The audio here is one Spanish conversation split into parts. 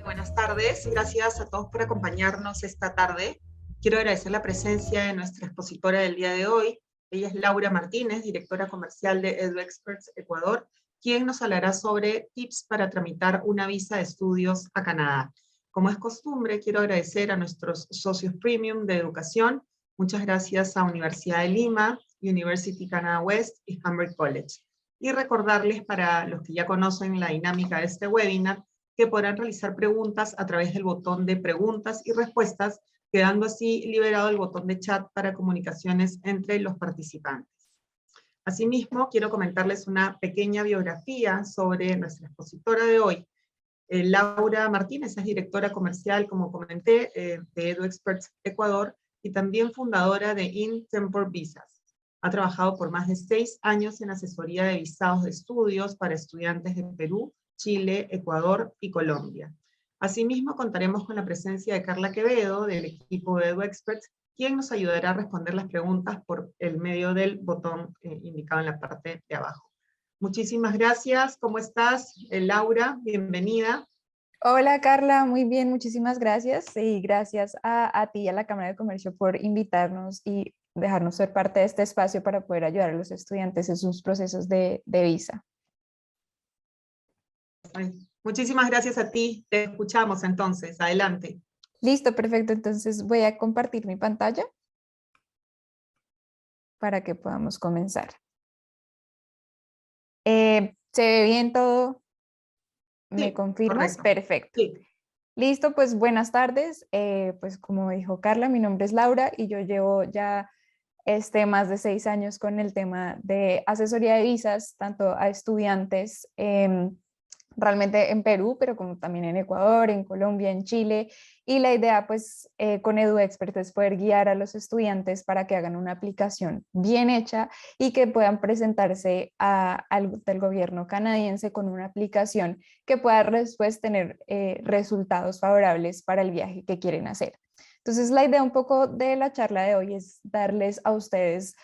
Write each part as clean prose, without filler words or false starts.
Buenas tardes. Gracias a todos por acompañarnos esta tarde. Quiero agradecer la presencia de nuestra expositora del día de hoy. Ella es Laura Martínez, directora comercial de EduExperts Ecuador, quien nos hablará sobre tips para tramitar una visa de estudios a Canadá. Como es costumbre, quiero agradecer a nuestros socios premium de educación. Muchas gracias a Universidad de Lima, University Canada West y Humber College. Y recordarles, para los que ya conocen la dinámica de este webinar, que podrán realizar preguntas a través del botón de preguntas y respuestas, quedando así liberado el botón de chat para comunicaciones entre los participantes. Asimismo, quiero comentarles una pequeña biografía sobre nuestra expositora de hoy. Laura Martínez es directora comercial, como comenté, de EduExperts Ecuador y también fundadora de In-Tempore Visas. Ha trabajado por más de 6 años en asesoría de visados de estudios para estudiantes de Perú, Chile, Ecuador y Colombia. Asimismo, contaremos con la presencia de Carla Quevedo, del equipo de EduExperts, quien nos ayudará a responder las preguntas por el medio del botón indicado en la parte de abajo. Muchísimas gracias. ¿Cómo estás, Laura? Bienvenida. Hola Carla, muy bien, muchísimas gracias. Y gracias a ti y a la Cámara de Comercio por invitarnos y dejarnos ser parte de este espacio para poder ayudar a los estudiantes en sus procesos de visa. Muchísimas gracias a ti. Te escuchamos entonces. Adelante. Listo, perfecto. Entonces voy a compartir mi pantalla para que podamos comenzar. ¿Se ve bien todo? ¿Me Sí, confirmas? correcto. Perfecto. Sí. Listo, pues buenas tardes. Pues como dijo Carla, mi nombre es Laura y yo llevo ya más de 6 años con el tema de asesoría de visas, tanto a estudiantes realmente en Perú, pero como también en Ecuador, en Colombia, en Chile. Y la idea pues con EduExpert es poder guiar a los estudiantes para que hagan una aplicación bien hecha y que puedan presentarse al gobierno canadiense con una aplicación que pueda después tener resultados favorables para el viaje que quieren hacer. Entonces, la idea un poco de la charla de hoy es darles a ustedes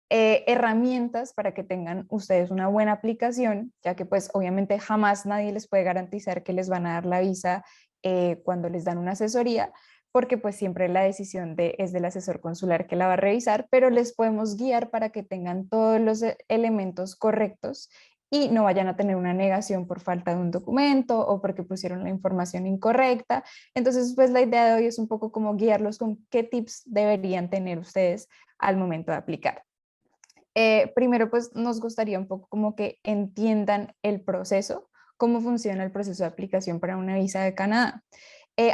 herramientas para que tengan ustedes una buena aplicación, ya que pues obviamente jamás nadie les puede garantizar que les van a dar la visa cuando les dan una asesoría, porque pues siempre la decisión es del asesor consular que la va a revisar, pero les podemos guiar para que tengan todos los elementos correctos y no vayan a tener una negación por falta de un documento o porque pusieron la información incorrecta. Entonces, pues la idea de hoy es un poco como guiarlos con qué tips deberían tener ustedes al momento de aplicar. Primero, pues nos gustaría un poco como que entiendan el proceso, cómo funciona el proceso de aplicación para una visa de Canadá.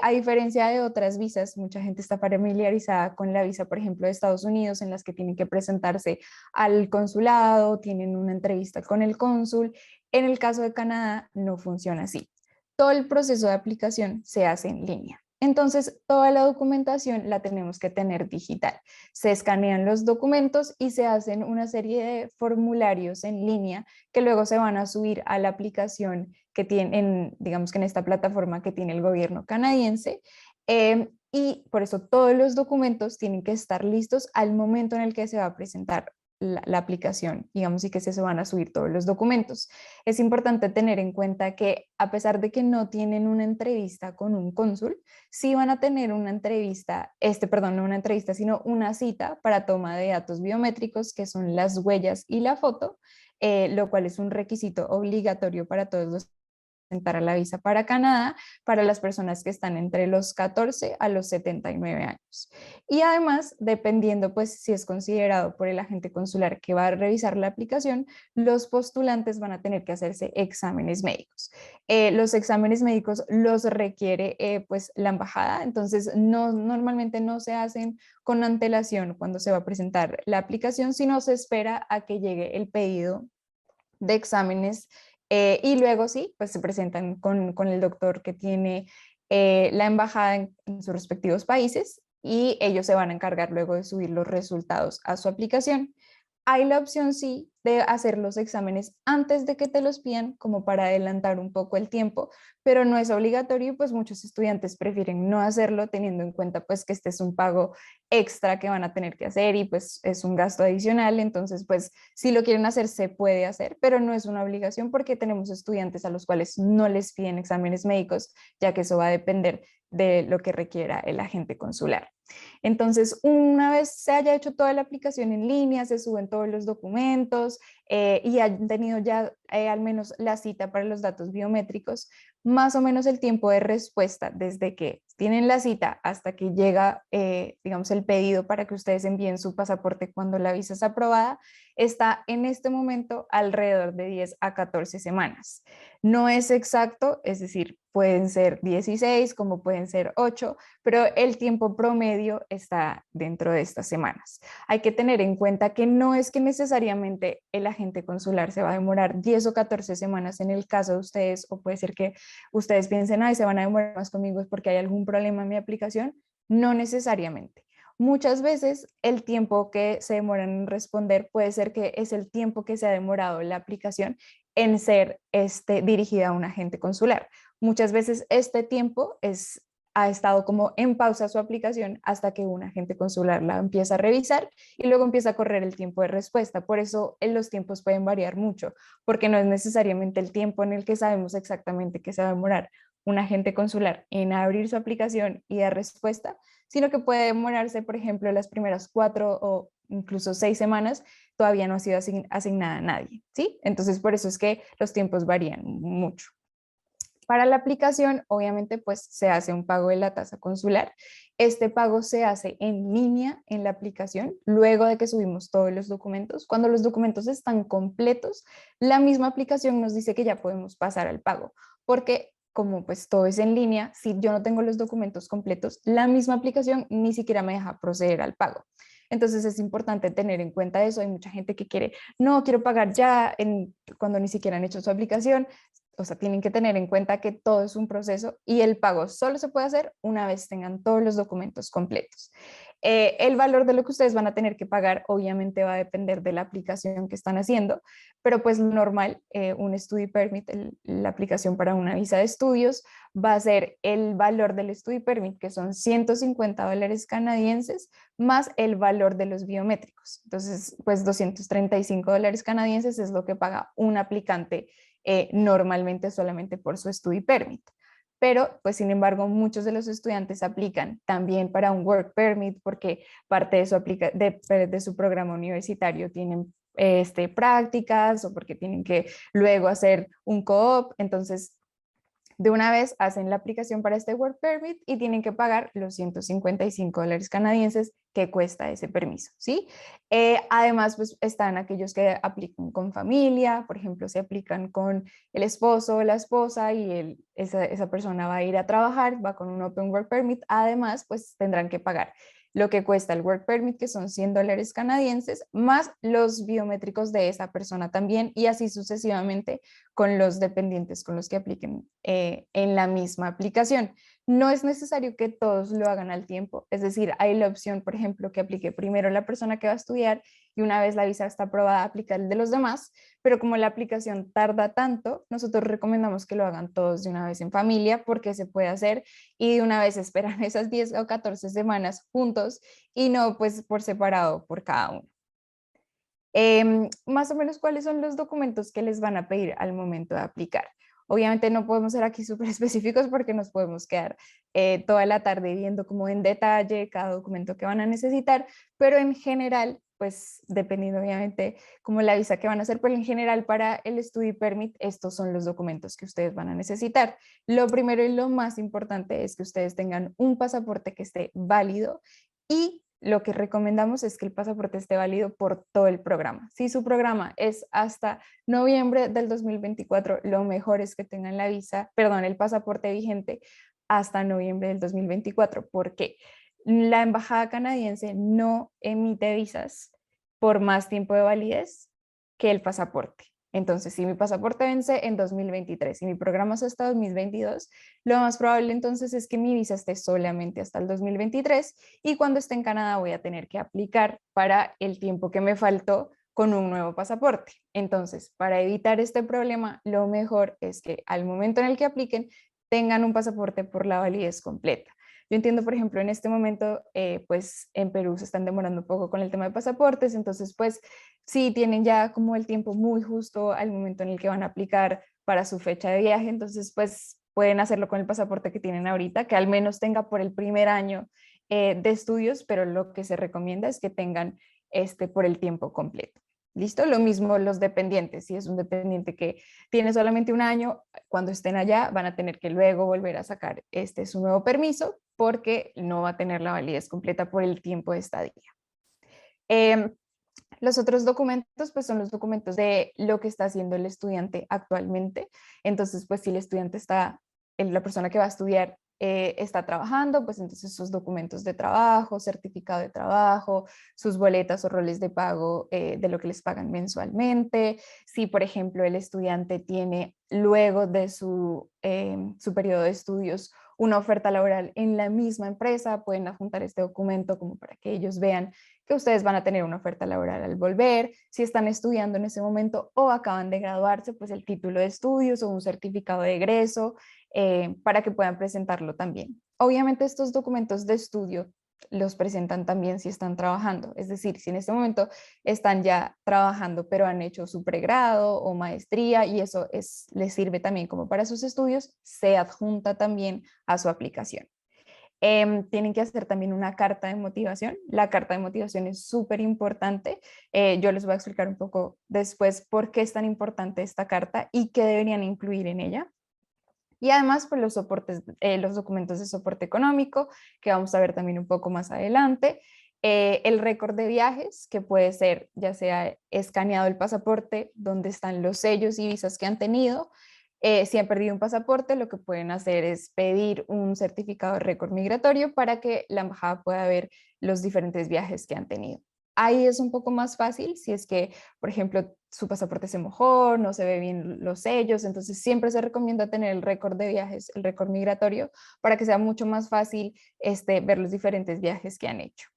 A diferencia de otras visas, mucha gente está familiarizada con la visa, por ejemplo, de Estados Unidos, en las que tienen que presentarse al consulado, tienen una entrevista con el cónsul. En el caso de Canadá, no funciona así. Todo el proceso de aplicación se hace en línea. Entonces, toda la documentación la tenemos que tener digital. Se escanean los documentos y se hacen una serie de formularios en línea que luego se van a subir a la aplicación que tienen, digamos que en esta plataforma que tiene el gobierno canadiense. Y por eso todos los documentos tienen que estar listos al momento en el que se va a presentar la aplicación, digamos, y que se van a subir todos los documentos. Es importante tener en cuenta que a pesar de que no tienen una entrevista con un cónsul, sí van a tener una entrevista, perdón, no una entrevista, sino una cita para toma de datos biométricos, que son las huellas y la foto, lo cual es un requisito obligatorio para todos los presentar a la visa para Canadá, para las personas que están entre los 14 a los 79 años. Y además, dependiendo pues si es considerado por el agente consular que va a revisar la aplicación, los postulantes van a tener que hacerse exámenes médicos. Los exámenes médicos los requiere pues la embajada, entonces normalmente no se hacen con antelación cuando se va a presentar la aplicación, sino se espera a que llegue el pedido de exámenes y luego sí, pues se presentan con el doctor que tiene la embajada en sus respectivos países y ellos se van a encargar luego de subir los resultados a su aplicación. Hay la opción, sí, de hacer los exámenes antes de que te los pidan, como para adelantar un poco el tiempo, pero no es obligatorio y pues muchos estudiantes prefieren no hacerlo teniendo en cuenta pues que este es un pago extra que van a tener que hacer y pues es un gasto adicional. Entonces pues si lo quieren hacer se puede hacer, pero no es una obligación porque tenemos estudiantes a los cuales no les piden exámenes médicos, ya que eso va a depender de lo que requiera el agente consular. Entonces, una vez se haya hecho toda la aplicación en línea, se suben todos los documentos y hayan tenido ya al menos la cita para los datos biométricos, más o menos el tiempo de respuesta desde que tienen la cita hasta que llega, digamos, el pedido para que ustedes envíen su pasaporte cuando la visa es aprobada, está en este momento alrededor de 10 a 14 semanas. No es exacto, es decir, pueden ser 16 como pueden ser 8, pero el tiempo promedio está dentro de estas semanas. Hay que tener en cuenta que no es que necesariamente el agente consular se va a demorar 10 o 14 semanas en el caso de ustedes, o puede ser que ustedes piensen, ay, se van a demorar más conmigo es porque hay algún problema en mi aplicación. No necesariamente. Muchas veces el tiempo que se demoran en responder puede ser que es el tiempo que se ha demorado la aplicación en ser dirigida a un agente consular. Muchas veces este tiempo ha estado como en pausa su aplicación hasta que un agente consular la empieza a revisar y luego empieza a correr el tiempo de respuesta. Por eso los tiempos pueden variar mucho, porque no es necesariamente el tiempo en el que sabemos exactamente que se va a demorar un agente consular en abrir su aplicación y dar respuesta, sino que puede demorarse, por ejemplo, las primeras 4 o incluso 6 semanas todavía no ha sido asignada a nadie, ¿sí? Entonces, por eso es que los tiempos varían mucho. Para la aplicación, obviamente, pues se hace un pago de la tasa consular. Este pago se hace en línea en la aplicación, luego de que subimos todos los documentos. Cuando los documentos están completos, la misma aplicación nos dice que ya podemos pasar al pago, porque como pues todo es en línea, si yo no tengo los documentos completos, la misma aplicación ni siquiera me deja proceder al pago. Entonces es importante tener en cuenta eso. Hay mucha gente que quiere, no, quiero pagar ya cuando ni siquiera han hecho su aplicación. O sea, tienen que tener en cuenta que todo es un proceso y el pago solo se puede hacer una vez tengan todos los documentos completos. El valor de lo que ustedes van a tener que pagar obviamente va a depender de la aplicación que están haciendo, pero pues normal, un Study Permit, la aplicación para una visa de estudios, va a ser el valor del Study Permit, que son $150 canadienses, más el valor de los biométricos. Entonces, pues $235 canadienses es lo que paga un aplicante normalmente solamente por su Study Permit. Pero, pues, sin embargo, muchos de los estudiantes aplican también para un Work Permit porque parte de su programa universitario tienen prácticas o porque tienen que luego hacer un co-op. Entonces, de una vez hacen la aplicación para este Work Permit y tienen que pagar los $155 canadienses que cuesta ese permiso, ¿sí? Además, pues están aquellos que aplican con familia, por ejemplo, se aplican con el esposo o la esposa y esa persona va a ir a trabajar, va con un Open Work Permit, además, pues tendrán que pagar lo que cuesta el Work Permit, que son $100 canadienses, más los biométricos de esa persona también, y así sucesivamente con los dependientes con los que apliquen en la misma aplicación. No es necesario que todos lo hagan al tiempo, es decir, hay la opción, por ejemplo, que aplique primero la persona que va a estudiar y una vez la visa está aprobada, aplicar el de los demás, pero como la aplicación tarda tanto, nosotros recomendamos que lo hagan todos de una vez en familia porque se puede hacer y de una vez esperan esas 10 o 14 semanas juntos y no pues por separado por cada uno. Más o menos cuáles son los documentos que les van a pedir al momento de aplicar. Obviamente no podemos ser aquí súper específicos porque nos podemos quedar toda la tarde viendo como en detalle cada documento que van a necesitar, pero en general, pues dependiendo obviamente como la visa que van a hacer, pero en general para el Study Permit estos son los documentos que ustedes van a necesitar. Lo primero y lo más importante es que ustedes tengan un pasaporte que esté válido y lo que recomendamos es que el pasaporte esté válido por todo el programa. Si su programa es hasta noviembre del 2024, lo mejor es que tengan el pasaporte vigente hasta noviembre del 2024, porque la embajada canadiense no emite visas por más tiempo de validez que el pasaporte. Entonces, si mi pasaporte vence en 2023 y mi programa es hasta 2022, lo más probable entonces es que mi visa esté solamente hasta el 2023 y cuando esté en Canadá voy a tener que aplicar para el tiempo que me faltó con un nuevo pasaporte. Entonces, para evitar este problema, lo mejor es que al momento en el que apliquen, tengan un pasaporte por la validez completa. Yo entiendo, por ejemplo, en este momento, pues en Perú se están demorando un poco con el tema de pasaportes, entonces, pues sí tienen ya como el tiempo muy justo al momento en el que van a aplicar para su fecha de viaje, entonces, pues pueden hacerlo con el pasaporte que tienen ahorita, que al menos tenga por el primer año de estudios, pero lo que se recomienda es que tengan por el tiempo completo. ¿Listo? Lo mismo los dependientes. Si es un dependiente que tiene solamente un año, cuando estén allá van a tener que luego volver a sacar su nuevo permiso porque no va a tener la validez completa por el tiempo de estadía. Los otros documentos, pues son los documentos de lo que está haciendo el estudiante actualmente. Entonces, pues si el estudiante está, la persona que va a estudiar está trabajando, pues entonces sus documentos de trabajo, certificado de trabajo, sus boletas o roles de pago de lo que les pagan mensualmente. Si, por ejemplo, el estudiante tiene luego de su periodo de estudios una oferta laboral en la misma empresa, pueden adjuntar este documento como para que ellos vean que ustedes van a tener una oferta laboral al volver. Si están estudiando en ese momento o acaban de graduarse, pues el título de estudios o un certificado de egreso para que puedan presentarlo también. Obviamente estos documentos de estudio los presentan también si están trabajando, es decir, si en este momento están ya trabajando pero han hecho su pregrado o maestría y eso les sirve también como para sus estudios, se adjunta también a su aplicación. Tienen que hacer también una carta de motivación. La carta de motivación es súper importante. Yo les voy a explicar un poco después por qué es tan importante esta carta y qué deberían incluir en ella. Y además, pues los documentos de soporte económico, que vamos a ver también un poco más adelante. El récord de viajes, que puede ser ya sea escaneado el pasaporte, donde están los sellos y visas que han tenido. Si han perdido un pasaporte, lo que pueden hacer es pedir un certificado de récord migratorio para que la embajada pueda ver los diferentes viajes que han tenido. Ahí es un poco más fácil si es que, por ejemplo, su pasaporte se mojó, no se ve bien los sellos, entonces siempre se recomienda tener el récord de viajes, el récord migratorio, para que sea mucho más fácil ver los diferentes viajes que han hecho.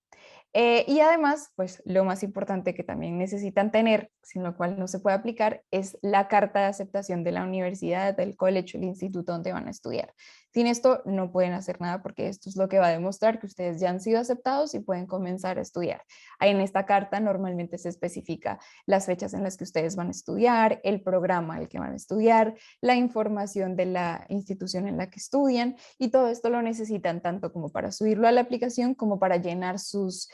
Y además, pues lo más importante que también necesitan tener, sin lo cual no se puede aplicar, es la carta de aceptación de la universidad, del colegio, el instituto donde van a estudiar. Sin esto no pueden hacer nada porque esto es lo que va a demostrar que ustedes ya han sido aceptados y pueden comenzar a estudiar. Ahí en esta carta normalmente se especifica las fechas en las que ustedes van a estudiar, el programa al que van a estudiar, la información de la institución en la que estudian y todo esto lo necesitan tanto como para subirlo a la aplicación como para llenar sus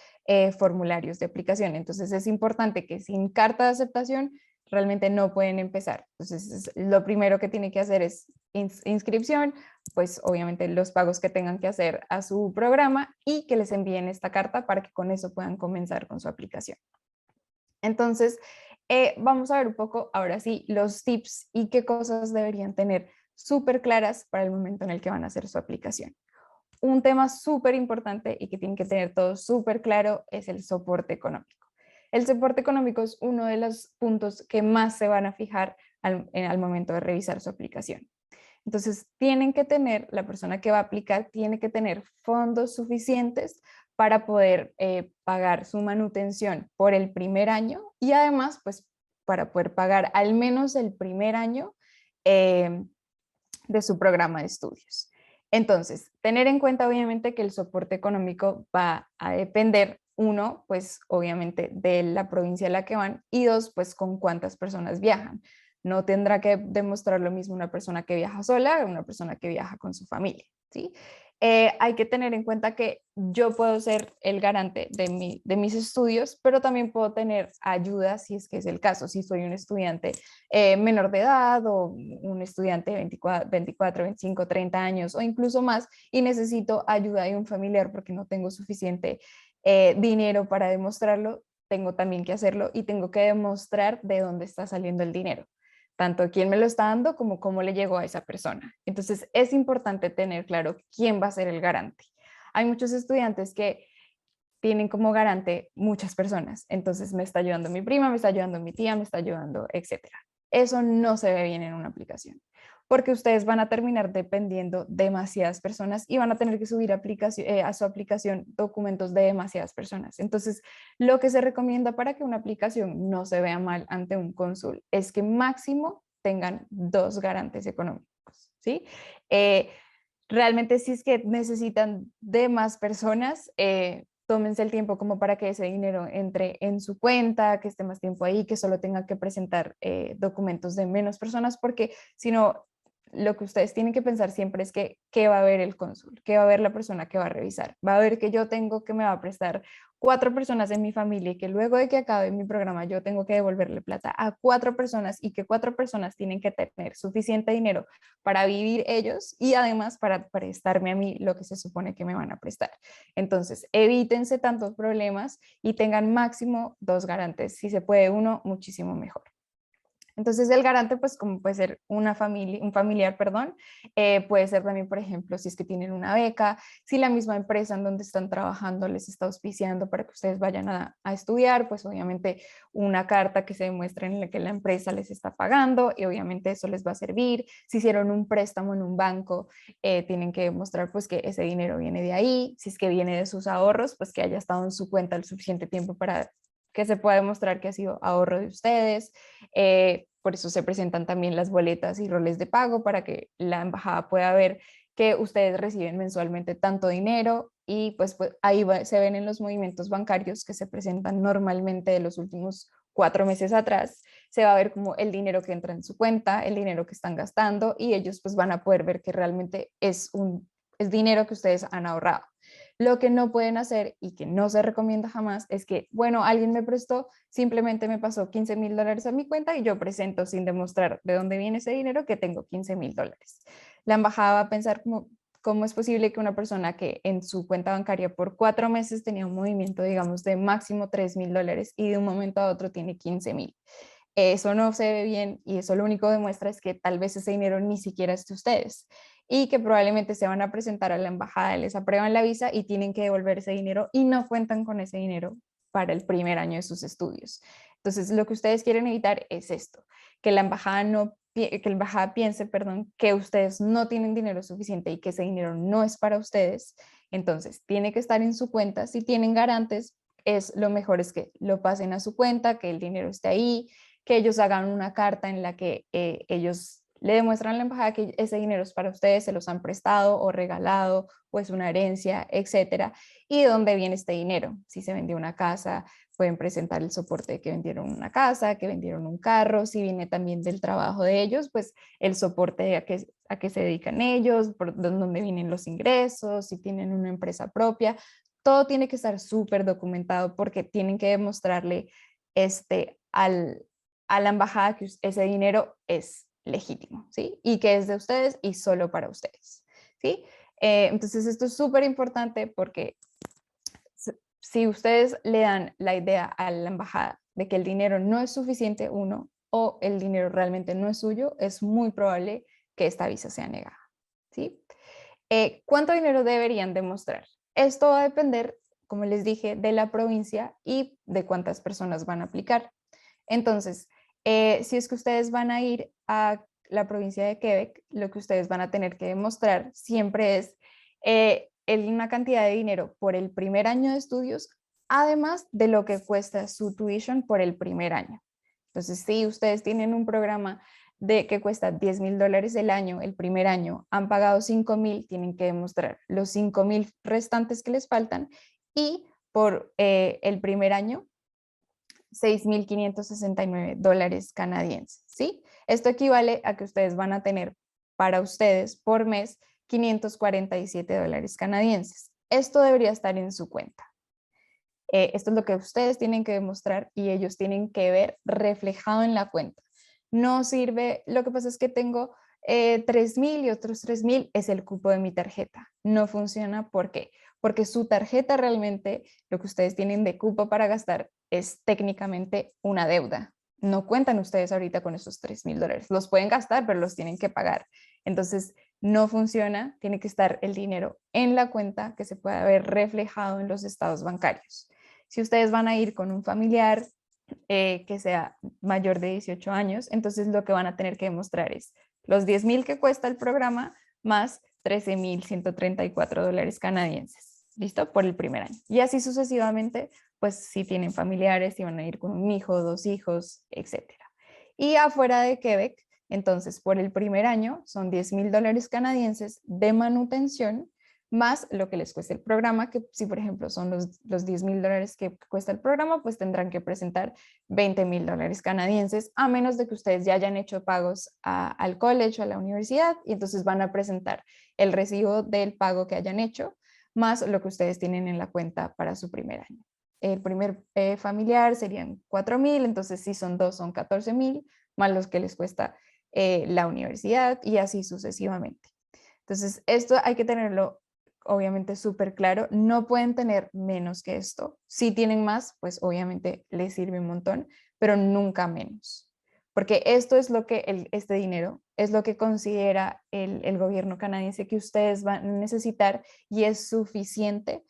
formularios de aplicación. Entonces es importante que sin carta de aceptación realmente no pueden empezar. Entonces lo primero que tiene que hacer es inscripción, pues obviamente los pagos que tengan que hacer a su programa y que les envíen esta carta para que con eso puedan comenzar con su aplicación. Entonces, vamos a ver un poco ahora sí los tips y qué cosas deberían tener súper claras para el momento en el que van a hacer su aplicación. Un tema súper importante y que tienen que tener todo súper claro es el soporte económico. El soporte económico es uno de los puntos que más se van a fijar al momento de revisar su aplicación. Entonces, la persona que va a aplicar tiene que tener fondos suficientes para poder pagar su manutención por el primer año y además, pues, para poder pagar al menos el primer año de su programa de estudios. Entonces, tener en cuenta obviamente que el soporte económico va a depender, uno, pues obviamente de la provincia a la que van y dos, pues con cuántas personas viajan. No tendrá que demostrar lo mismo una persona que viaja sola que una persona que viaja con su familia, ¿sí? Hay que tener en cuenta que yo puedo ser el garante de mis estudios, pero también puedo tener ayuda si es que es el caso, si soy un estudiante menor de edad o un estudiante de 24, 25, 30 años o incluso más y necesito ayuda de un familiar porque no tengo suficiente dinero para demostrarlo, tengo también que hacerlo y tengo que demostrar de dónde está saliendo el dinero, tanto quién me lo está dando como cómo le llegó a esa persona. Entonces es importante tener claro quién va a ser el garante. Hay muchos estudiantes que tienen como garante muchas personas, entonces me está ayudando mi prima, me está ayudando mi tía, me está ayudando, etcétera. Eso no se ve bien en una aplicación, porque ustedes van a terminar dependiendo de demasiadas personas y van a tener que subir a su aplicación documentos de demasiadas personas. Entonces, lo que se recomienda para que una aplicación no se vea mal ante un cónsul es que máximo tengan 2 garantes económicos, ¿sí? Realmente si es que necesitan de más personas, tómense el tiempo como para que ese dinero entre en su cuenta, que esté más tiempo ahí, que solo tenga que presentar documentos de menos personas, porque si no, lo que ustedes tienen que pensar siempre es que qué va a ver el cónsul, qué va a ver la persona que va a revisar. Va a ver que yo tengo que me va a prestar 4 personas en mi familia y que luego de que acabe mi programa yo tengo que devolverle plata a 4 personas y que 4 personas tienen que tener suficiente dinero para vivir ellos y además para prestarme a mí lo que se supone que me van a prestar. Entonces, evítense tantos problemas y tengan máximo 2 garantes. Si se puede uno, muchísimo mejor. Entonces el garante, pues como puede ser una familia, un familiar, perdón, puede ser también, por ejemplo, si es que tienen una beca, si la misma empresa en donde están trabajando les está auspiciando para que ustedes vayan a estudiar, pues obviamente una carta que se demuestre en la que la empresa les está pagando y obviamente eso les va a servir. Si hicieron un préstamo en un banco, tienen que demostrar pues que ese dinero viene de ahí, si es que viene de sus ahorros, pues que haya estado en su cuenta el suficiente tiempo para que se pueda demostrar que ha sido ahorro de ustedes. Por eso se presentan también las boletas y roles de pago para que la embajada pueda ver que ustedes reciben mensualmente tanto dinero y pues ahí se ven en los movimientos bancarios que se presentan normalmente de los últimos 4 meses atrás, se va a ver como el dinero que entra en su cuenta, el dinero que están gastando y ellos pues van a poder ver que realmente es dinero que ustedes han ahorrado. Lo que no pueden hacer y que no se recomienda jamás es que, bueno, alguien me prestó, simplemente me pasó $15,000 a mi cuenta y yo presento sin demostrar de dónde viene ese dinero que tengo $15,000. La embajada va a pensar como, ¿cómo es posible que una persona que en su cuenta bancaria por 4 meses tenía un movimiento, digamos, de máximo $3,000 y de un momento a otro tiene 15,000? Eso no se ve bien y eso lo único demuestra es que tal vez ese dinero ni siquiera es de ustedes y que probablemente se van a presentar a la embajada, les aprueban la visa y tienen que devolver ese dinero y no cuentan con ese dinero para el primer año de sus estudios. Entonces, lo que ustedes quieren evitar es esto, que la embajada que la embajada piense, perdón, que ustedes no tienen dinero suficiente y que ese dinero no es para ustedes. Entonces, tiene que estar en su cuenta. Si tienen garantes, lo mejor es que lo pasen a su cuenta, que el dinero esté ahí, que ellos hagan una carta en la que ellos le demuestran a la embajada que ese dinero es para ustedes, se los han prestado o regalado o es una herencia, etcétera, y de dónde viene este dinero. Si se vendió una casa, pueden presentar el soporte de que vendieron una casa, que vendieron un carro, si viene también del trabajo de ellos, pues el soporte a qué se dedican ellos, por dónde vienen los ingresos, si tienen una empresa propia. Todo tiene que estar súper documentado porque tienen que demostrarle a la embajada que ese dinero es legítimo, ¿sí? Y que es de ustedes y solo para ustedes, ¿sí? Entonces esto es súper importante porque si ustedes le dan la idea a la embajada de que el dinero no es suficiente, uno, o el dinero realmente no es suyo, es muy probable que esta visa sea negada, ¿sí? ¿Cuánto dinero deberían demostrar? Esto va a depender, como les dije, de la provincia y de cuántas personas van a aplicar. Entonces, si es que ustedes van a ir a la provincia de Quebec, lo que ustedes van a tener que demostrar siempre es una cantidad de dinero por el primer año de estudios, además de lo que cuesta su tuition por el primer año. Entonces, si ustedes tienen un programa que cuesta $10,000 el año, el primer año, han pagado 5,000, tienen que demostrar los 5,000 restantes que les faltan y por el primer año $6,569 canadienses, ¿sí? Esto equivale a que ustedes van a tener para ustedes por mes $547 canadienses. Esto debería estar en su cuenta. Esto es lo que ustedes tienen que demostrar y ellos tienen que ver reflejado en la cuenta. No sirve, lo que pasa es que tengo 3,000 y otros 3,000 es el cupo de mi tarjeta. No funciona, ¿por qué? Porque su tarjeta realmente, lo que ustedes tienen de cupo para gastar es técnicamente una deuda. No cuentan ustedes ahorita con esos $3,000. Los pueden gastar, pero los tienen que pagar. Entonces, no funciona, tiene que estar el dinero en la cuenta que se pueda ver reflejado en los estados bancarios. Si ustedes van a ir con un familiar que sea mayor de 18 años, entonces lo que van a tener que demostrar es los 10.000 que cuesta el programa más $13.134 canadienses. ¿Listo? Por el primer año. Y así sucesivamente, pues si tienen familiares, si van a ir con un hijo, 2 hijos, etcétera. Y afuera de Quebec, entonces por el primer año son $10.000 canadienses de manutención más lo que les cuesta el programa, que si por ejemplo son los $10.000 que cuesta el programa, pues tendrán que presentar $20.000 canadienses, a menos de que ustedes ya hayan hecho pagos al college o a la universidad, y entonces van a presentar el recibo del pago que hayan hecho, más lo que ustedes tienen en la cuenta para su primer año. El primer familiar serían 4.000, entonces si son dos son 14.000, más los que les cuesta la universidad y así sucesivamente. Entonces esto hay que tenerlo obviamente súper claro, no pueden tener menos que esto. Si tienen más, pues obviamente les sirve un montón, pero nunca menos. Porque esto es lo que este dinero es lo que considera el gobierno canadiense que ustedes van a necesitar y es suficiente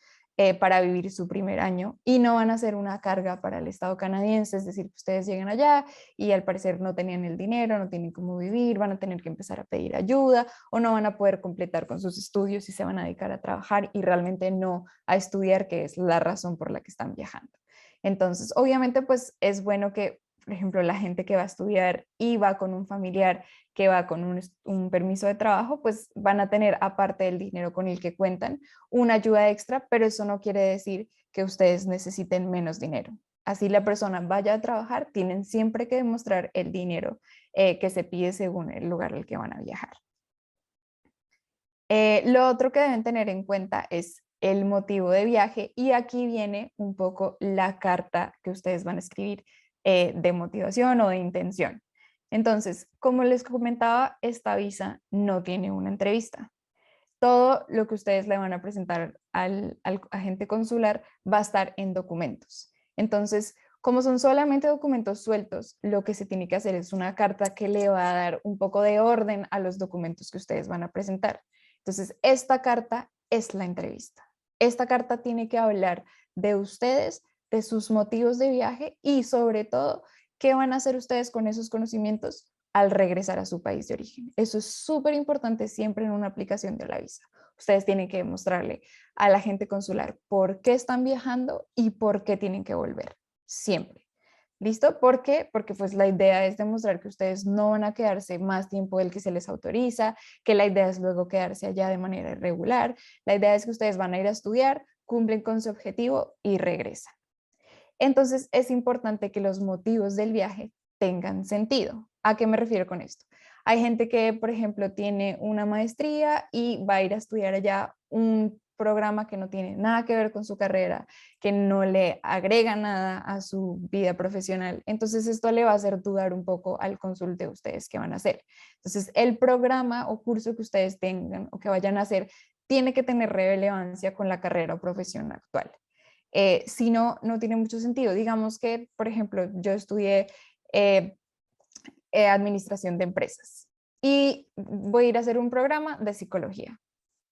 para vivir su primer año y no van a ser una carga para el Estado canadiense, es decir, que ustedes llegan allá y al parecer no tenían el dinero, no tienen cómo vivir, van a tener que empezar a pedir ayuda o no van a poder completar con sus estudios y se van a dedicar a trabajar y realmente no a estudiar, que es la razón por la que están viajando. Entonces, obviamente, pues es bueno que, por ejemplo, la gente que va a estudiar y va con un familiar que va con un permiso de trabajo, pues van a tener, aparte del dinero con el que cuentan, una ayuda extra, pero eso no quiere decir que ustedes necesiten menos dinero. Así la persona vaya a trabajar, tienen siempre que demostrar el dinero que se pide según el lugar al que van a viajar. Lo otro que deben tener en cuenta es el motivo de viaje y aquí viene un poco la carta que ustedes van a escribir de motivación o de intención. Entonces, como les comentaba, esta visa no tiene una entrevista. Todo lo que ustedes le van a presentar al agente consular va a estar en documentos. Entonces, como son solamente documentos sueltos, lo que se tiene que hacer es una carta que le va a dar un poco de orden a los documentos que ustedes van a presentar. Entonces, esta carta es la entrevista. Esta carta tiene que hablar de ustedes, de sus motivos de viaje y sobre todo, qué van a hacer ustedes con esos conocimientos al regresar a su país de origen. Eso es súper importante siempre en una aplicación de la visa. Ustedes tienen que demostrarle al agente consular por qué están viajando y por qué tienen que volver. Siempre. ¿Listo? ¿Por qué? Porque pues la idea es demostrar que ustedes no van a quedarse más tiempo del que se les autoriza, que la idea es luego quedarse allá de manera irregular. La idea es que ustedes van a ir a estudiar, cumplen con su objetivo y regresan. Entonces es importante que los motivos del viaje tengan sentido. ¿A qué me refiero con esto? Hay gente que, por ejemplo, tiene una maestría y va a ir a estudiar allá un programa que no tiene nada que ver con su carrera, que no le agrega nada a su vida profesional. Entonces esto le va a hacer dudar un poco al cónsul de ustedes qué van a hacer. Entonces el programa o curso que ustedes tengan o que vayan a hacer tiene que tener relevancia con la carrera o profesión actual. Si no, no tiene mucho sentido. Digamos que, por ejemplo, yo estudié eh, administración de empresas y voy a ir a hacer un programa de psicología.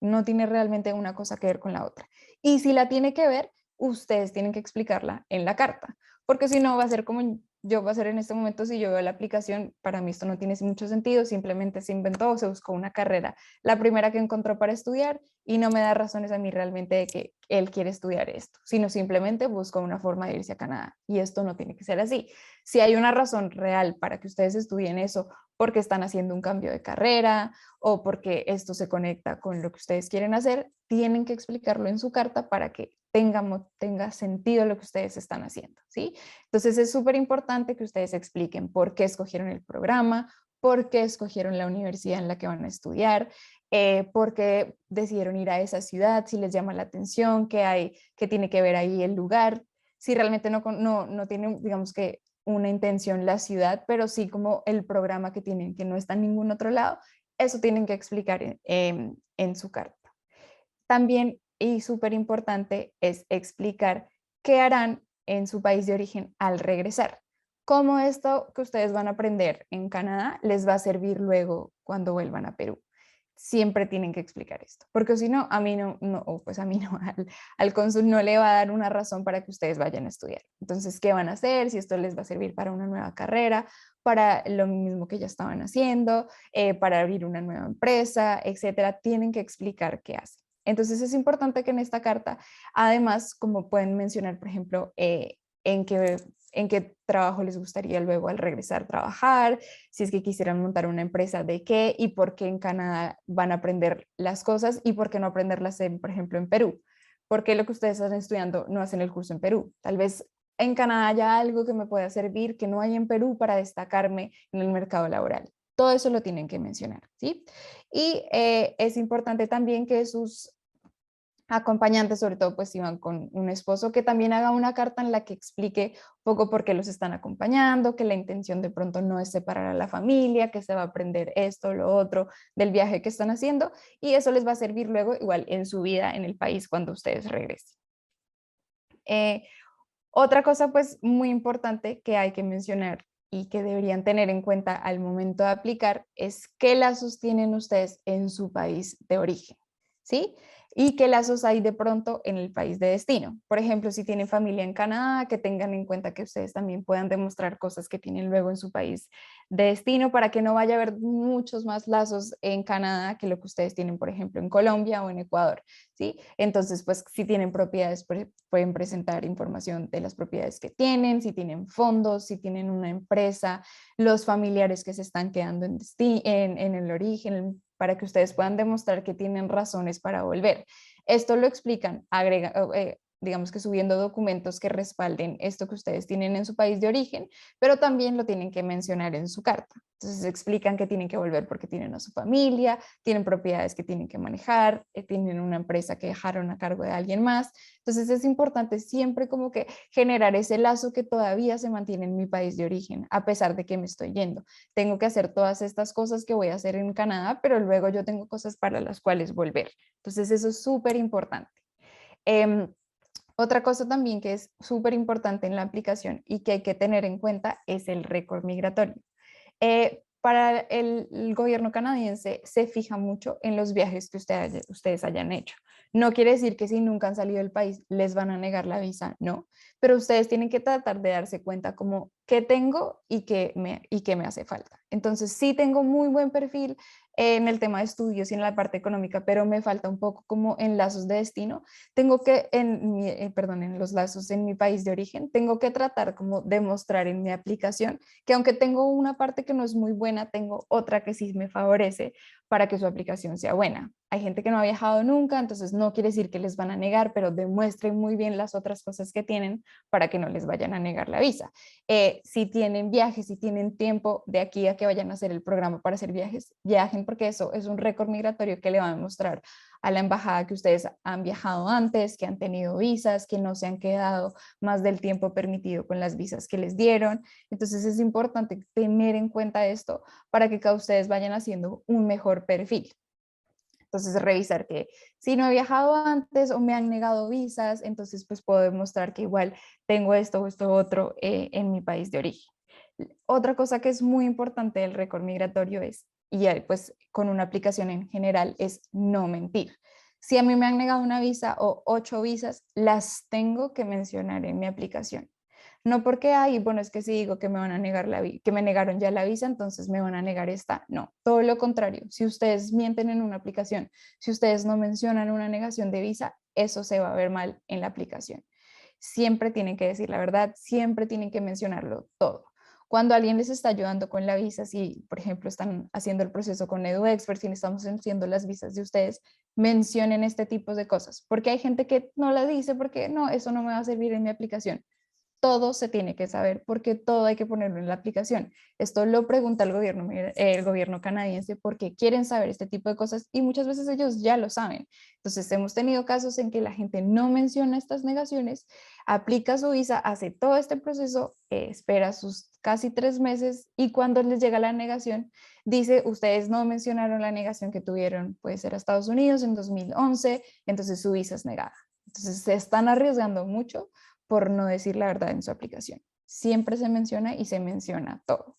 No tiene realmente una cosa que ver con la otra. Y si la tiene que ver, ustedes tienen que explicarla en la carta, porque si no va a ser como yo voy a hacer en este momento. Si yo veo la aplicación, para mí esto no tiene mucho sentido, simplemente se inventó o se buscó una carrera, la primera que encontró para estudiar, y no me da razones a mí realmente de que él quiere estudiar esto, sino simplemente buscó una forma de irse a Canadá, y esto no tiene que ser así. Si hay una razón real para que ustedes estudien eso, porque están haciendo un cambio de carrera o porque esto se conecta con lo que ustedes quieren hacer, tienen que explicarlo en su carta para que tenga sentido lo que ustedes están haciendo, ¿sí? Entonces es súper importante que ustedes expliquen por qué escogieron el programa, por qué escogieron la universidad en la que van a estudiar, por qué decidieron ir a esa ciudad, si les llama la atención, qué tiene que ver ahí el lugar, si realmente no tiene, digamos que una intención la ciudad, pero sí como el programa que tienen, que no está en ningún otro lado, eso tienen que explicar en su carta. También, y súper importante, es explicar qué harán en su país de origen al regresar. Cómo esto que ustedes van a aprender en Canadá les va a servir luego cuando vuelvan a Perú. siempre tienen que explicar esto, porque si no, a mí pues a mí no, al cónsul no le va a dar una razón para que ustedes vayan a estudiar. Entonces, ¿qué van a hacer? Si esto les va a servir para una nueva carrera, para lo mismo que ya estaban haciendo, para abrir una nueva empresa, etcétera, tienen que explicar qué hacen. Entonces, es importante que en esta carta, además, como pueden mencionar, por ejemplo, en qué trabajo les gustaría luego al regresar a trabajar, si es que quisieran montar una empresa, de qué y por qué en Canadá van a aprender las cosas y por qué no aprenderlas, por ejemplo, en Perú. ¿Por qué lo que ustedes están estudiando no hacen el curso en Perú? Tal vez en Canadá haya algo que me pueda servir que no hay en Perú para destacarme en el mercado laboral. Todo eso lo tienen que mencionar, ¿sí? Y es importante también que sus acompañantes, sobre todo pues si van con un esposo, que también haga una carta en la que explique un poco por qué los están acompañando, que la intención de pronto no es separar a la familia, que se va a aprender esto, lo otro del viaje que están haciendo, y eso les va a servir luego igual en su vida en el país cuando ustedes regresen. Otra cosa pues muy importante que hay que mencionar y que deberían tener en cuenta al momento de aplicar es qué lazos tienen ustedes en su país de origen, ¿sí? Y qué lazos hay de pronto en el país de destino. Por ejemplo, si tienen familia en Canadá, que tengan en cuenta que ustedes también puedan demostrar cosas que tienen luego en su país de destino para que no vaya a haber muchos más lazos en Canadá que lo que ustedes tienen, por ejemplo, en Colombia o en Ecuador, ¿sí? Entonces, pues si tienen propiedades, pueden presentar información de las propiedades que tienen, si tienen fondos, si tienen una empresa, los familiares que se están quedando en el origen, para que ustedes puedan demostrar que tienen razones para volver. Esto lo explican, digamos que subiendo documentos que respalden esto que ustedes tienen en su país de origen, pero también lo tienen que mencionar en su carta. Entonces explican que tienen que volver porque tienen a su familia, tienen propiedades que tienen que manejar, tienen una empresa que dejaron a cargo de alguien más. Entonces es importante siempre como que generar ese lazo que todavía se mantiene en mi país de origen, a pesar de que me estoy yendo. Tengo que hacer todas estas cosas que voy a hacer en Canadá, pero luego yo tengo cosas para las cuales volver. Entonces eso es súper importante. Otra cosa también que es súper importante en la aplicación y que hay que tener en cuenta es el récord migratorio. Para el gobierno canadiense se fija mucho en los viajes que ustedes hayan hecho. No quiere decir que si nunca han salido del país les van a negar la visa, no, pero ustedes tienen que tratar de darse cuenta como qué tengo y qué me hace falta. Entonces sí tengo muy buen perfil en el tema de estudios y en la parte económica, pero me falta un poco como en lazos de destino. Tengo que, en los lazos en mi país de origen, tengo que tratar como demostrar en mi aplicación que aunque tengo una parte que no es muy buena, tengo otra que sí me favorece para que su aplicación sea buena. Hay gente que no ha viajado nunca, entonces no quiere decir que les van a negar, pero demuestren muy bien las otras cosas que tienen para que no les vayan a negar la visa. Si tienen viajes, si tienen tiempo de aquí a que vayan a hacer el programa para hacer viajes, viajen porque eso es un récord migratorio que le va a demostrar a la embajada que ustedes han viajado antes, que han tenido visas, que no se han quedado más del tiempo permitido con las visas que les dieron. Entonces es importante tener en cuenta esto para que cada ustedes vayan haciendo un mejor perfil. Entonces revisar que si no he viajado antes o me han negado visas, entonces pues puedo demostrar que igual tengo esto o esto otro en mi país de origen. Otra cosa que es muy importante del récord migratorio es, y pues con una aplicación en general, es no mentir. Si a mí me han negado una visa o 8 visas, las tengo que mencionar en mi aplicación. No porque, ay, bueno, es que si digo que me van a negar que me negaron ya la visa, entonces me van a negar esta. No, todo lo contrario. Si ustedes mienten en una aplicación, si ustedes no mencionan una negación de visa, eso se va a ver mal en la aplicación. Siempre tienen que decir la verdad, siempre tienen que mencionarlo todo. Cuando alguien les está ayudando con la visa, si por ejemplo están haciendo el proceso con EduExpert, si estamos haciendo las visas de ustedes, mencionen este tipo de cosas, porque hay gente que no la dice porque no, eso no me va a servir en mi aplicación. Todo se tiene que saber porque todo hay que ponerlo en la aplicación. Esto lo pregunta el gobierno canadiense porque quieren saber este tipo de cosas y muchas veces ellos ya lo saben. Entonces hemos tenido casos en que la gente no menciona estas negaciones, aplica su visa, hace todo este proceso, espera sus casi 3 meses y cuando les llega la negación, dice, ustedes no mencionaron la negación que tuvieron, puede ser a Estados Unidos en 2011, entonces su visa es negada. Entonces se están arriesgando mucho por no decir la verdad en su aplicación. Siempre se menciona y se menciona todo.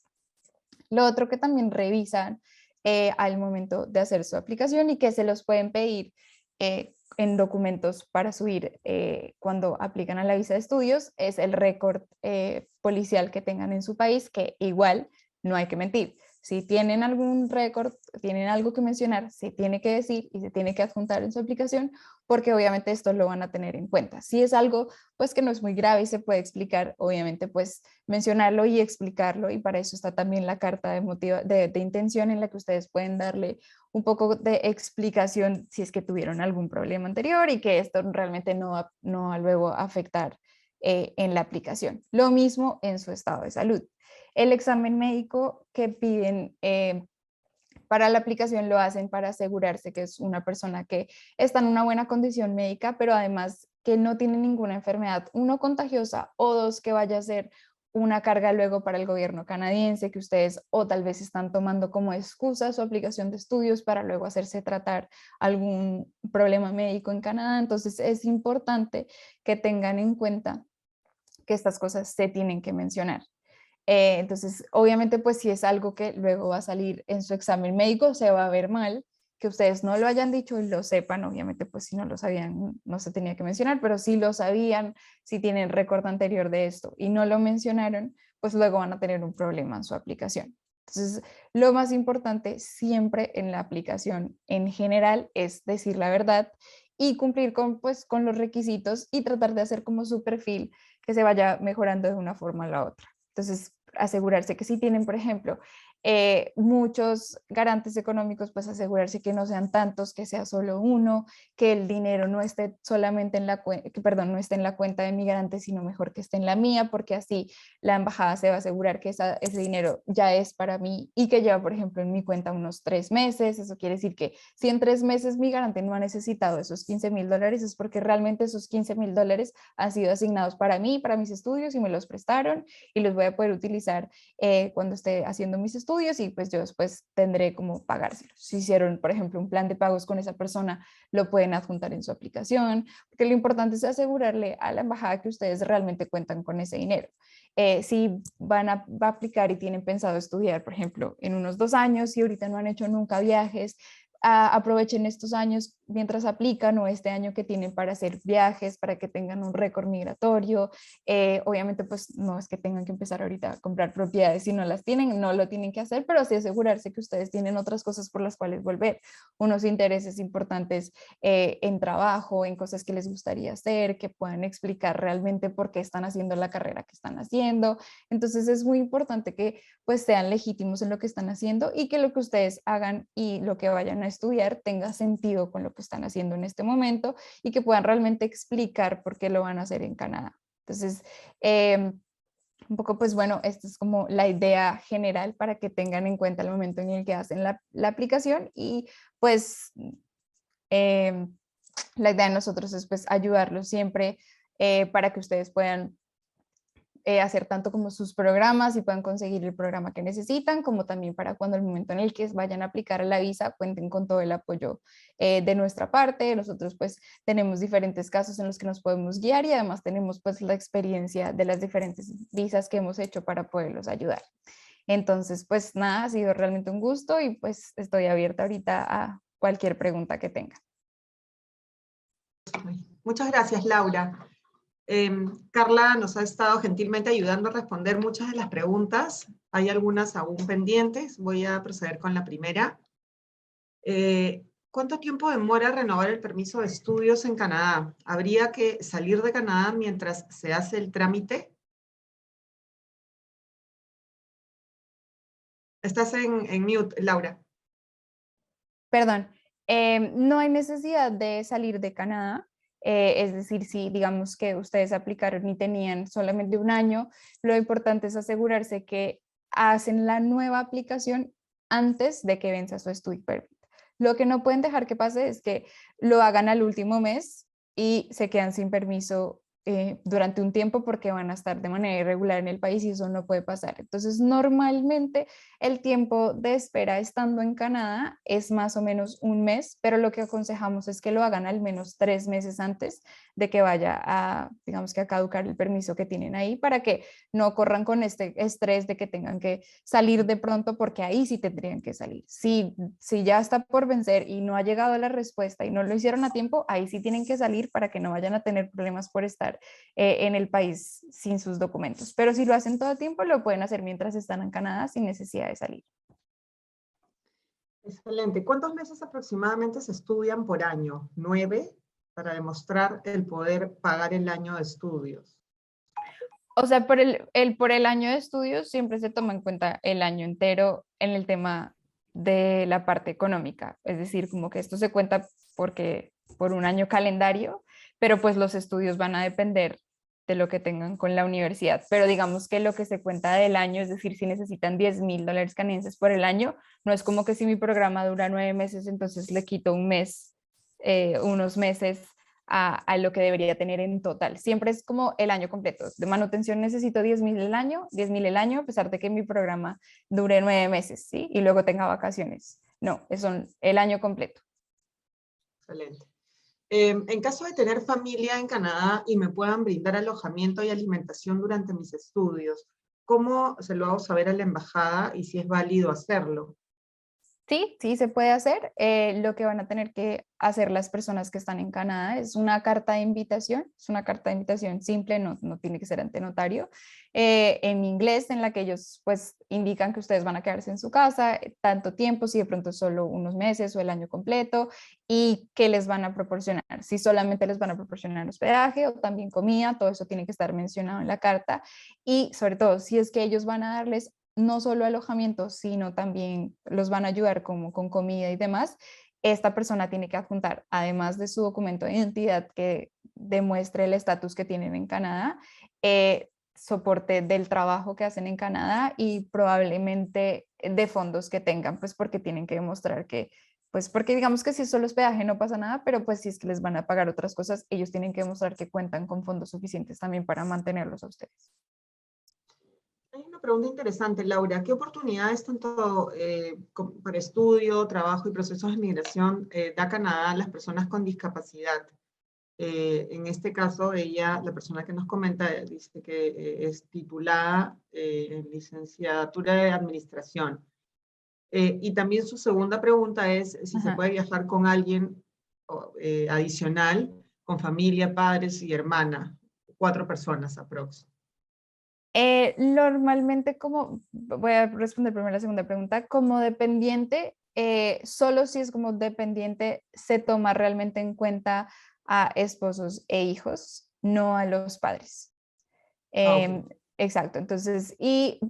Lo otro que también revisan al momento de hacer su aplicación y que se los pueden pedir en documentos para subir cuando aplican a la visa de estudios, es el récord policial que tengan en su país, que igual no hay que mentir. Si tienen algún récord, tienen algo que mencionar, se tiene que decir y se tiene que adjuntar en su aplicación, porque obviamente esto lo van a tener en cuenta. Si es algo pues que no es muy grave y se puede explicar, obviamente pues mencionarlo y explicarlo, y para eso está también la carta de intención en la que ustedes pueden darle un poco de explicación si es que tuvieron algún problema anterior y que esto realmente no va luego a afectar en la aplicación. Lo mismo en su estado de salud. El examen médico que piden para la aplicación lo hacen para asegurarse que es una persona que está en una buena condición médica, pero además que no tiene ninguna enfermedad, uno, contagiosa, o dos, que vaya a ser una carga luego para el gobierno canadiense, que ustedes o tal vez están tomando como excusa su aplicación de estudios para luego hacerse tratar algún problema médico en Canadá. Entonces es importante que tengan en cuenta que estas cosas se tienen que mencionar. Entonces, obviamente, pues si es algo que luego va a salir en su examen médico, se va a ver mal, que ustedes no lo hayan dicho y lo sepan. Obviamente, pues si no lo sabían, no se tenía que mencionar, pero si lo sabían, si tienen récord anterior de esto y no lo mencionaron, pues luego van a tener un problema en su aplicación. Entonces, lo más importante siempre en la aplicación en general es decir la verdad y cumplir con, pues, con los requisitos y tratar de hacer como su perfil que se vaya mejorando de una forma a la otra. Entonces, asegurarse que si tienen, por ejemplo, muchos garantes económicos, pues asegurarse que no sean tantos, que sea solo uno, que el dinero no esté solamente en la cuenta, perdón, no esté en la cuenta de mi garante, sino mejor que esté en la mía, porque así la embajada se va a asegurar que ese dinero ya es para mí y que lleva, por ejemplo, en mi cuenta unos 3 meses. Eso quiere decir que si en 3 meses mi garante no ha necesitado esos $15,000, es porque realmente esos $15,000 han sido asignados para mí, para mis estudios, y me los prestaron y los voy a poder utilizar cuando esté haciendo mis estudios, y pues yo después tendré como pagárselos. Si hicieron, por ejemplo, un plan de pagos con esa persona, lo pueden adjuntar en su aplicación, porque lo importante es asegurarle a la embajada que ustedes realmente cuentan con ese dinero. Si va a aplicar y tienen pensado estudiar, por ejemplo, en unos 2 años y ahorita no han hecho nunca viajes, aprovechen estos años mientras aplican, o este año que tienen para hacer viajes, para que tengan un récord migratorio. Obviamente pues no es que tengan que empezar ahorita a comprar propiedades si no las tienen, no lo tienen que hacer, pero sí asegurarse que ustedes tienen otras cosas por las cuales volver, unos intereses importantes en trabajo, en cosas que les gustaría hacer, que puedan explicar realmente por qué están haciendo la carrera que están haciendo. Entonces es muy importante que pues sean legítimos en lo que están haciendo y que lo que ustedes hagan y lo que vayan a estudiar tenga sentido con lo que están haciendo en este momento, y que puedan realmente explicar por qué lo van a hacer en Canadá. Entonces, un poco pues bueno, esta es como la idea general para que tengan en cuenta el momento en el que hacen la aplicación. Y pues eh, la idea de nosotros es pues ayudarlos siempre para que ustedes puedan hacer tanto como sus programas y puedan conseguir el programa que necesitan, como también para cuando el momento en el que vayan a aplicar a la visa cuenten con todo el apoyo de nuestra parte. Nosotros pues tenemos diferentes casos en los que nos podemos guiar, y además tenemos pues la experiencia de las diferentes visas que hemos hecho para poderlos ayudar. Entonces pues nada, ha sido realmente un gusto y pues estoy abierta ahorita a cualquier pregunta que tenga. Muchas gracias, Laura. Carla nos ha estado gentilmente ayudando a responder muchas de las preguntas. Hay algunas aún pendientes. Voy a proceder con la primera. ¿Cuánto tiempo demora renovar el permiso de estudios en Canadá? ¿Habría que salir de Canadá mientras se hace el trámite? Estás en mute, Laura. Perdón, no hay necesidad de salir de Canadá. Es decir, si digamos que ustedes aplicaron y tenían solamente un año, lo importante es asegurarse que hacen la nueva aplicación antes de que venza su Study Permit. Lo que no pueden dejar que pase es que lo hagan al último mes y se quedan sin permiso durante un tiempo porque van a estar de manera irregular en el país y eso no puede pasar. Entonces, normalmente el tiempo de espera estando en Canadá es más o menos un mes, pero lo que aconsejamos es que lo hagan al menos 3 meses antes de que vaya a, digamos que a caducar el permiso que tienen ahí para que no corran con este estrés de que tengan que salir de pronto porque ahí sí tendrían que salir. Si ya está por vencer y no ha llegado la respuesta y no lo hicieron a tiempo, ahí sí tienen que salir para que no vayan a tener problemas por estar en el país sin sus documentos. Pero si lo hacen todo el tiempo, lo pueden hacer mientras están en Canadá sin necesidad de salir. Excelente. ¿Cuántos meses aproximadamente se estudian por año? 9, para demostrar el poder pagar el año de estudios. O sea, por el año de estudios siempre se toma en cuenta el año entero en el tema de la parte económica. Es decir, como que esto se cuenta por un año calendario, pero pues los estudios van a depender de lo que tengan con la universidad. Pero digamos que lo que se cuenta del año, es decir, si necesitan $10,000 canadienses por el año, no es como que si mi programa dura 9 meses, entonces le quito un mes, unos meses a lo que debería tener en total. Siempre es como el año completo. De manutención necesito 10,000 el año, 10,000 el año, a pesar de que mi programa dure 9 meses, ¿sí? Y luego tenga vacaciones. No, es el año completo. Excelente. En caso de tener familia en Canadá y me puedan brindar alojamiento y alimentación durante mis estudios, ¿cómo se lo hago saber a la embajada y si es válido hacerlo? Sí, sí se puede hacer. Lo que van a tener que hacer las personas que están en Canadá es una carta de invitación. Es una carta de invitación simple, no tiene que ser ante notario, en inglés, en la que ellos pues indican que ustedes van a quedarse en su casa tanto tiempo, si de pronto solo unos meses o el año completo, y qué les van a proporcionar. Si solamente les van a proporcionar hospedaje o también comida, todo eso tiene que estar mencionado en la carta. Y sobre todo, si es que ellos van a darles no solo alojamiento, sino también los van a ayudar como con comida y demás, esta persona tiene que adjuntar, además de su documento de identidad que demuestre el estatus que tienen en Canadá, soporte del trabajo que hacen en Canadá y probablemente de fondos que tengan, pues porque tienen que demostrar que, pues porque digamos que si es solo hospedaje no pasa nada, pero pues si es que les van a pagar otras cosas, ellos tienen que demostrar que cuentan con fondos suficientes también para mantenerlos a ustedes. Hay una pregunta interesante, Laura. ¿Qué oportunidades tanto para estudio, trabajo y procesos de migración da Canadá a las personas con discapacidad? En este caso, ella, la persona que nos comenta, dice que es titulada en licenciatura de administración. Y también su segunda pregunta es si se Ajá. puede viajar con alguien adicional, con familia, padres y hermana, 4 personas aprox. Normalmente como, voy a responder primero la segunda pregunta, como dependiente, solo si es como dependiente se toma realmente en cuenta a esposos e hijos, no a los padres. Ah, ok. Em, exacto, entonces,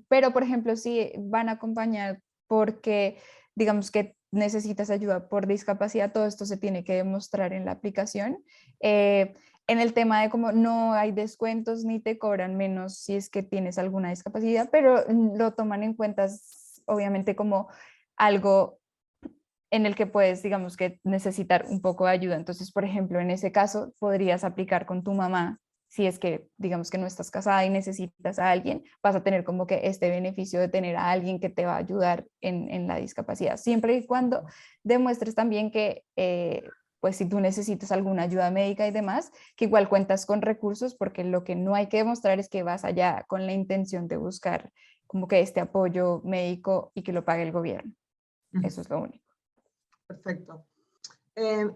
pero por ejemplo, si van a acompañar porque digamos que necesitas ayuda por discapacidad, todo esto se tiene que demostrar en la aplicación. En el tema de cómo no hay descuentos ni te cobran menos si es que tienes alguna discapacidad, pero lo toman en cuenta obviamente como algo en el que puedes, digamos que necesitar un poco de ayuda. Entonces, por ejemplo, en ese caso, podrías aplicar con tu mamá. Si es que, digamos que no estás casada y necesitas a alguien, vas a tener como que este beneficio de tener a alguien que te va a ayudar en la discapacidad, siempre y cuando demuestres también que, pues si tú necesitas alguna ayuda médica y demás, que igual cuentas con recursos, porque lo que no hay que demostrar es que vas allá con la intención de buscar como que este apoyo médico y que lo pague el gobierno. Eso es lo único. Perfecto.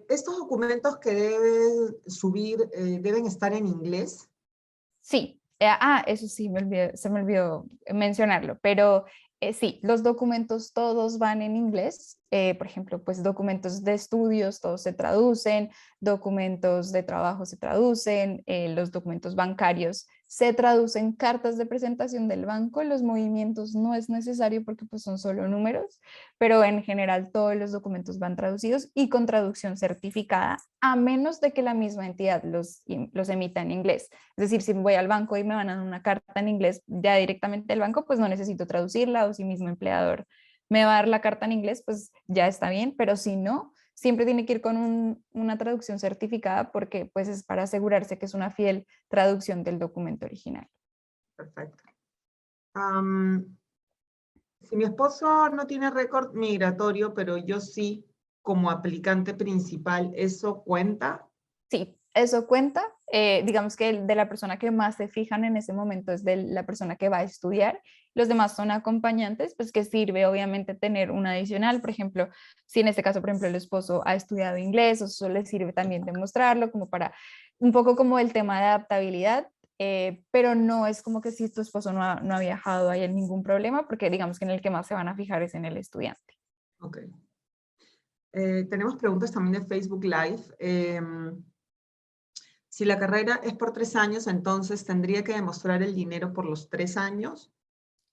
¿Estos documentos que deben subir deben estar en inglés? Sí, eso sí, se me olvidó mencionarlo, pero sí, los documentos todos van en inglés. Por ejemplo, pues documentos de estudios, todos se traducen, documentos de trabajo se traducen, los documentos bancarios se traducen, cartas de presentación del banco, los movimientos no es necesario porque pues son solo números, pero en general todos los documentos van traducidos y con traducción certificada, a menos de que la misma entidad los emita en inglés. Es decir, si voy al banco y me van a dar una carta en inglés ya directamente del banco, pues no necesito traducirla, o si mismo empleador me va a dar la carta en inglés, pues ya está bien, pero si no, siempre tiene que ir con una traducción certificada porque pues es para asegurarse que es una fiel traducción del documento original. Perfecto. Si mi esposo no tiene récord migratorio, pero yo sí, como aplicante principal, ¿eso cuenta? Sí, eso cuenta. Digamos que de la persona que más se fijan en ese momento es de la persona que va a estudiar. Los demás son acompañantes, pues que sirve obviamente tener un adicional. Por ejemplo, si en este caso, por ejemplo, el esposo ha estudiado inglés, eso le sirve también demostrarlo como para un poco como el tema de adaptabilidad. Pero no es como que si tu esposo no ha viajado hay ningún problema, porque digamos que en el que más se van a fijar es en el estudiante. Ok. Tenemos preguntas también de Facebook Live. Si la carrera es por 3 años, entonces tendría que demostrar el dinero por los 3 años.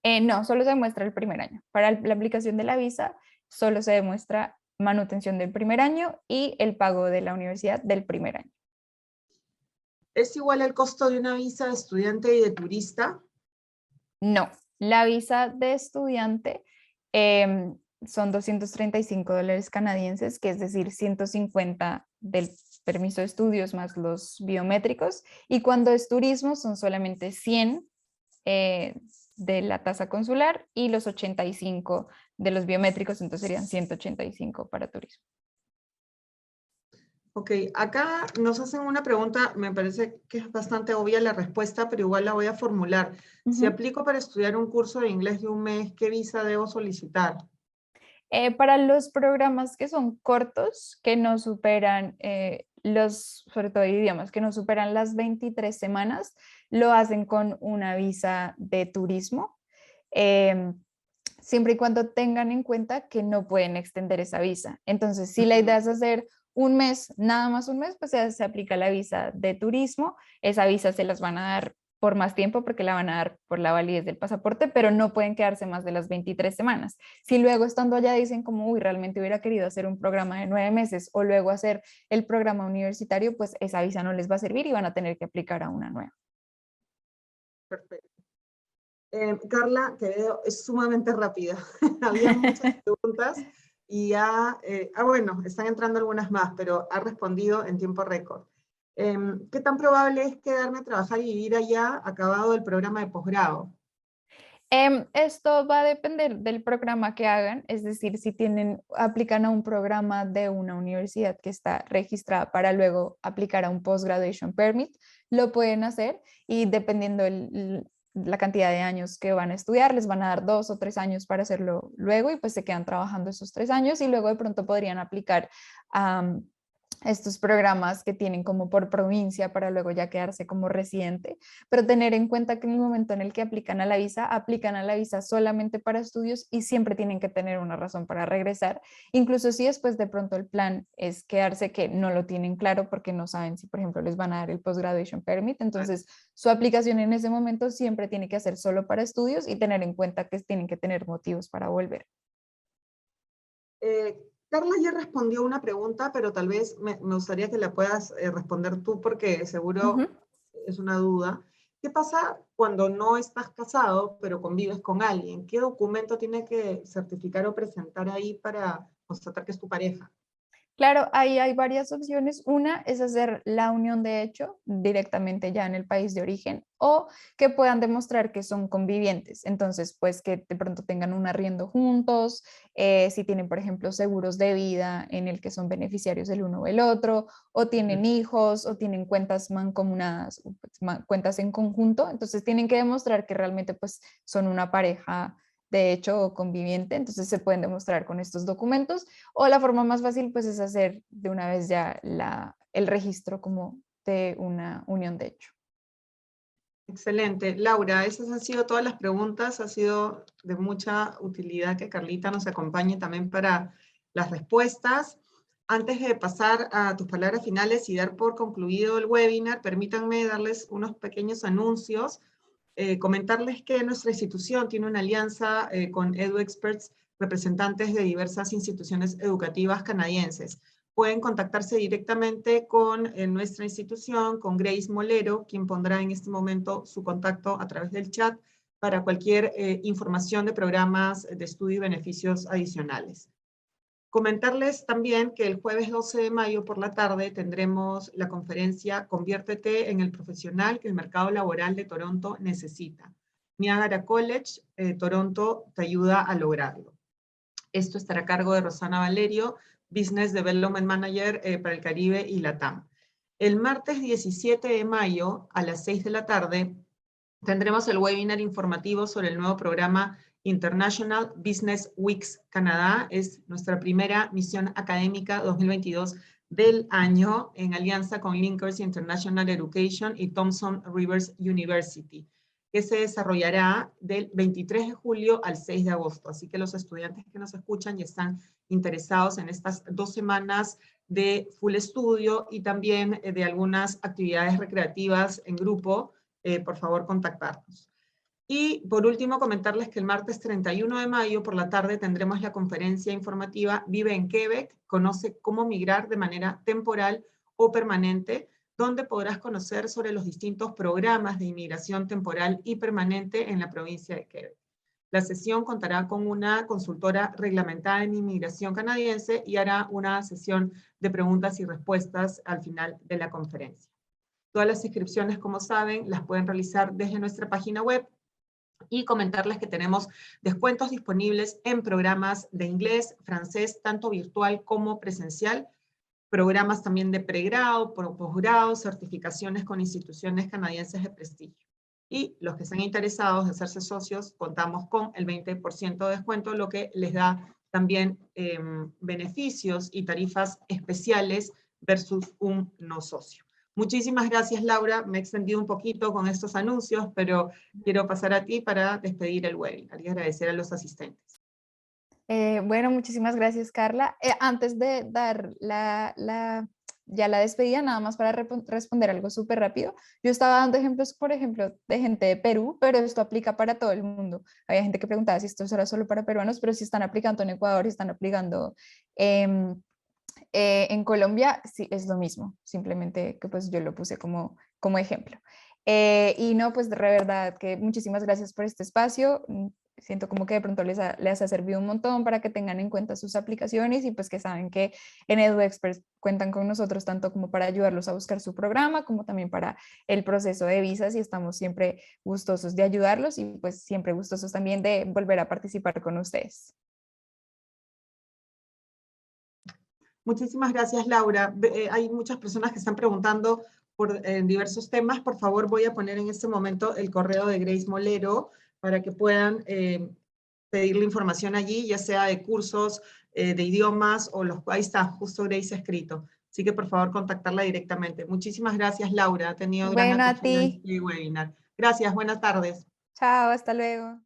No, solo se demuestra el primer año. Para la aplicación de la visa, solo se demuestra manutención del primer año y el pago de la universidad del primer año. ¿Es igual el costo de una visa de estudiante y de turista? No, la visa de estudiante son $235 canadienses, que es decir, 150 del permiso de estudios más los biométricos. Y cuando es turismo son solamente 100 de la tasa consular y los 85 de los biométricos, entonces serían 185 para turismo. Ok, acá nos hacen una pregunta, me parece que es bastante obvia la respuesta, pero igual la voy a formular. Si aplico para estudiar un curso de inglés de un mes, ¿qué visa debo solicitar? Para los programas que son cortos, que no superan sobre todo idiomas, que no superan las 23 semanas, lo hacen con una visa de turismo, em, siempre y cuando tengan en cuenta que no pueden extender esa visa. Entonces, si la idea es hacer un mes, nada más un mes, pues se aplica la visa de turismo. Esa visa se las van a dar por más tiempo porque la van a dar por la validez del pasaporte, pero no pueden quedarse más de las 23 semanas. Si luego estando allá dicen como, uy, realmente hubiera querido hacer un programa de 9 meses o luego hacer el programa universitario, pues esa visa no les va a servir y van a tener que aplicar a una nueva. Perfecto. Carla, que veo, es sumamente rápida. Había muchas preguntas y ya, bueno, están entrando algunas más, pero ha respondido en tiempo récord. ¿Qué tan probable es quedarme a trabajar y vivir allá acabado el programa de posgrado? Esto va a depender del programa que hagan, es decir, si aplican a un programa de una universidad que está registrada para luego aplicar a un Post-Graduation Permit, lo pueden hacer y dependiendo la cantidad de años que van a estudiar, les van a dar 2 o 3 años para hacerlo luego y pues se quedan trabajando esos 3 años y luego de pronto podrían aplicar a estos programas que tienen como por provincia para luego ya quedarse como residente, pero tener en cuenta que en el momento en el que aplican a la visa solamente para estudios y siempre tienen que tener una razón para regresar, incluso si después de pronto el plan es quedarse que no lo tienen claro porque no saben si por ejemplo les van a dar el Post-Graduation Permit, entonces su aplicación en ese momento siempre tiene que hacer solo para estudios y tener en cuenta que tienen que tener motivos para volver. Carla ya respondió una pregunta, pero tal vez me gustaría que la puedas responder tú porque seguro es una duda. ¿Qué pasa cuando no estás casado, pero convives con alguien? ¿Qué documento tiene que certificar o presentar ahí para constatar que es tu pareja? Claro, ahí hay varias opciones. Una es hacer la unión de hecho directamente ya en el país de origen o que puedan demostrar que son convivientes. Entonces, pues que de pronto tengan un arriendo juntos, si tienen, por ejemplo, seguros de vida en el que son beneficiarios el uno o el otro, o tienen hijos, o tienen cuentas mancomunadas, pues, cuentas en conjunto. Entonces, tienen que demostrar que realmente pues son una pareja de hecho o conviviente. Entonces, se pueden demostrar con estos documentos. O la forma más fácil pues es hacer de una vez ya el registro como de una unión de hecho. Excelente. Laura, esas han sido todas las preguntas. Ha sido de mucha utilidad que Carlita nos acompañe también para las respuestas. Antes de pasar a tus palabras finales y dar por concluido el webinar, permítanme darles unos pequeños anuncios. Comentarles que nuestra institución tiene una alianza con EduExperts, representantes de diversas instituciones educativas canadienses. Pueden contactarse directamente con nuestra institución, con Grace Molero, quien pondrá en este momento su contacto a través del chat para cualquier información de programas de estudio y beneficios adicionales. Comentarles también que el jueves 12 de mayo por la tarde tendremos la conferencia Conviértete en el profesional que el mercado laboral de Toronto necesita. Niagara College, Toronto, te ayuda a lograrlo. Esto estará a cargo de Rosana Valerio, Business Development Manager para el Caribe y Latam. El martes 17 de mayo a las 6 de la tarde tendremos el webinar informativo sobre el nuevo programa International Business Weeks Canadá. Es nuestra primera misión académica 2022 del año en alianza con Linkers International Education y Thompson Rivers University, que se desarrollará del 23 de julio al 6 de agosto. Así que los estudiantes que nos escuchan y están interesados en estas 2 semanas de full estudio y también de algunas actividades recreativas en grupo, por favor contactarnos. Y por último comentarles que el martes 31 de mayo por la tarde tendremos la conferencia informativa Vive en Quebec, conoce cómo migrar de manera temporal o permanente, donde podrás conocer sobre los distintos programas de inmigración temporal y permanente en la provincia de Quebec. La sesión contará con una consultora reglamentada en inmigración canadiense y hará una sesión de preguntas y respuestas al final de la conferencia. Todas las inscripciones, como saben, las pueden realizar desde nuestra página web y comentarles que tenemos descuentos disponibles en programas de inglés, francés, tanto virtual como presencial, programas también de pregrado, posgrado, certificaciones con instituciones canadienses de prestigio. Y los que estén interesados de hacerse socios, contamos con el 20% de descuento, lo que les da también beneficios y tarifas especiales versus un no socio. Muchísimas gracias, Laura. Me he extendido un poquito con estos anuncios, pero quiero pasar a ti para despedir el webinar y agradecer a los asistentes. Bueno, muchísimas gracias, Carla. Antes de dar ya la despedida, nada más para responder algo súper rápido. Yo estaba dando ejemplos, por ejemplo, de gente de Perú, pero esto aplica para todo el mundo. Había gente que preguntaba si esto era solo para peruanos, pero si están aplicando en Ecuador, si están aplicando en Colombia, sí, es lo mismo. Simplemente que pues yo lo puse como ejemplo. Y no, pues de verdad que muchísimas gracias por este espacio. Siento como que de pronto les ha servido un montón para que tengan en cuenta sus aplicaciones y pues que saben que en EduExperts cuentan con nosotros tanto como para ayudarlos a buscar su programa, como también para el proceso de visas y estamos siempre gustosos de ayudarlos y pues siempre gustosos también de volver a participar con ustedes. Muchísimas gracias, Laura. Hay muchas personas que están preguntando por diversos temas. Por favor, voy a poner en este momento el correo de Grace Molero para que puedan pedir la información allí, ya sea de cursos de idiomas o ahí está, justo Grace escrito. Así que por favor contactarla directamente. Muchísimas gracias, Laura. Ha tenido gran Bueno, a acogida ti. este webinar. Gracias, buenas tardes. Chao, hasta luego.